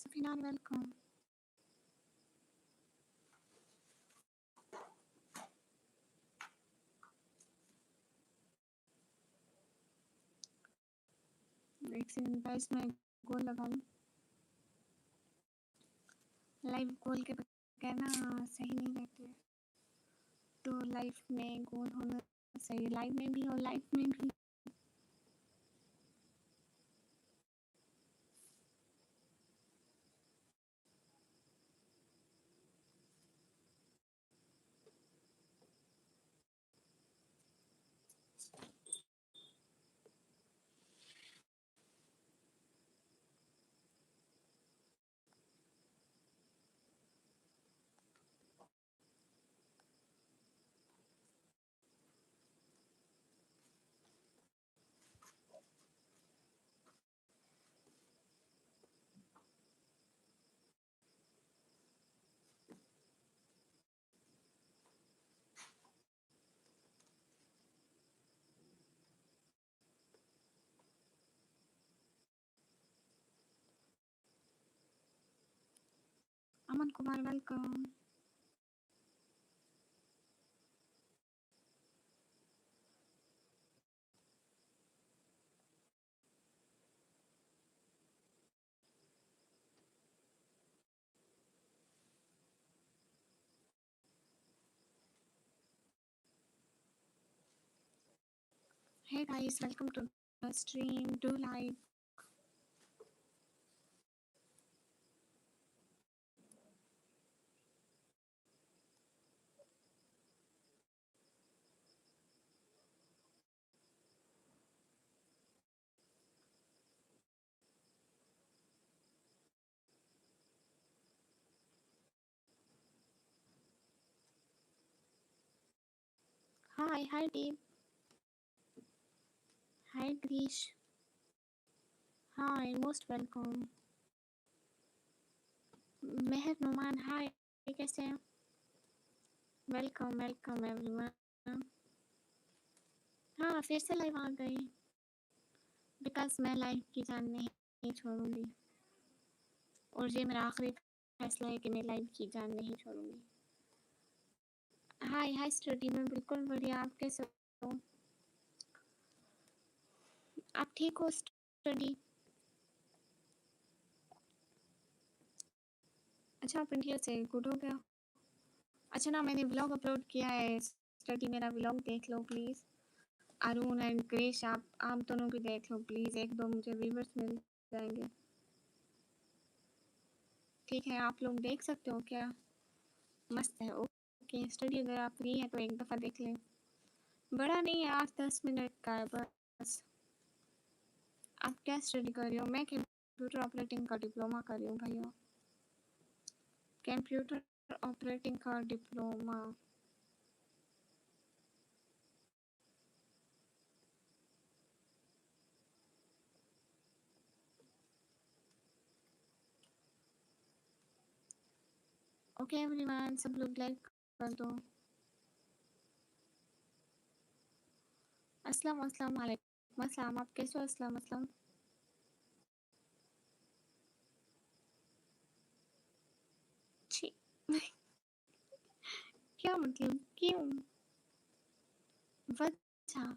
Safina, welcome. एक second guys, मैं गोल लगाऊं। लाइव गोल के बगैर ना सही नहीं रहते, तो लाइफ में गोल होना चाहिए, लाइव में भी और लाइफ में भी। Aman Kumar, welcome. Hey guys, welcome to the stream. Do like. Hi Deep. Hi Grish. Hi, most welcome. मेहर नुमान, हाय, कैसे हैं? Welcome welcome everyone. हाँ, फिर से लाइव आ गई, बिकॉज मैं लाइव की जान नहीं छोड़ूंगी, और ये मेरा आखिरी फैसला है कि मैं लाइव की जान नहीं छोड़ूंगी। हाय हाय स्टडी, मैं बिल्कुल बढ़िया, आप कैसे हो? आप ठीक हो स्टडी? अच्छा, आप इंडिया से, गुड हो गया। अच्छा ना, मैंने ब्लॉग अपलोड किया है स्टडी, मेरा ब्लॉग देख लो प्लीज़। अरुण एंड क्रिश, आप दोनों भी देख लो प्लीज़, एक दो मुझे व्यूवर्स मिल जाएंगे। ठीक है, आप लोग देख सकते हो क्या? मस्त है, ओके। स्टडी अगर आप फ्री है तो एक दफ़ा देख लें, बड़ा नहीं है, 8-10 मिनट का है बस। आप क्या स्टडी कर रहे हो? मैं कंप्यूटर ऑपरेटिंग का डिप्लोमा कर रही हूँ भैया, कंप्यूटर ऑपरेटिंग का डिप्लोमा। ओके एवरीवन, सब लोग लाइक कर दो। अस्सलाम अस्सलाम वालेकुम, अस्सलाम, आप कैसे हो? अस्सलाम अस्सलाम। छी क्या मतलब, क्यों? वजह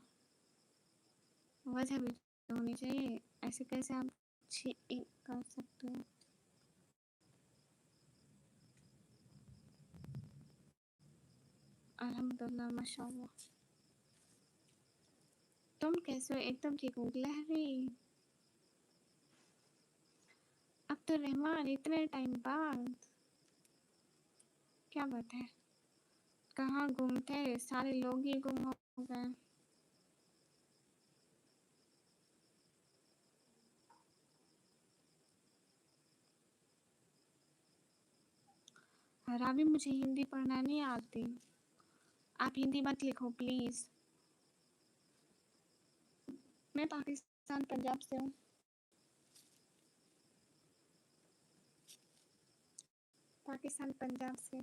वजह भी तो होनी चाहिए, ऐसे कैसे आप छी कर सकते हो? अल्हम्दुलिल्लाह, माशाल्लाह। तुम कैसे हो? एकदम ठीक हूँ, लहरी। अब तो रहमान, इतने टाइम बाद, क्या बात है? कहाँ गुम थे? सारे लोग ही गुम हो गए। रावी, मुझे हिंदी पढ़ना नहीं आती, आप हिंदी मत लिखो प्लीज़। मैं पाकिस्तान पंजाब से हूँ। पाकिस्तान पंजाब से।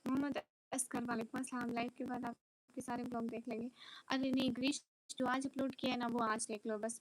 मोहम्मद असगर, वालेकुम अस्सलाम। लाइव के बाद आपके सारे ब्लॉग देख लेंगे। अरे नहीं ग्रीश, जो आज अपलोड किया है ना वो आज देख लो बस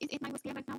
Is it my voice clear right now?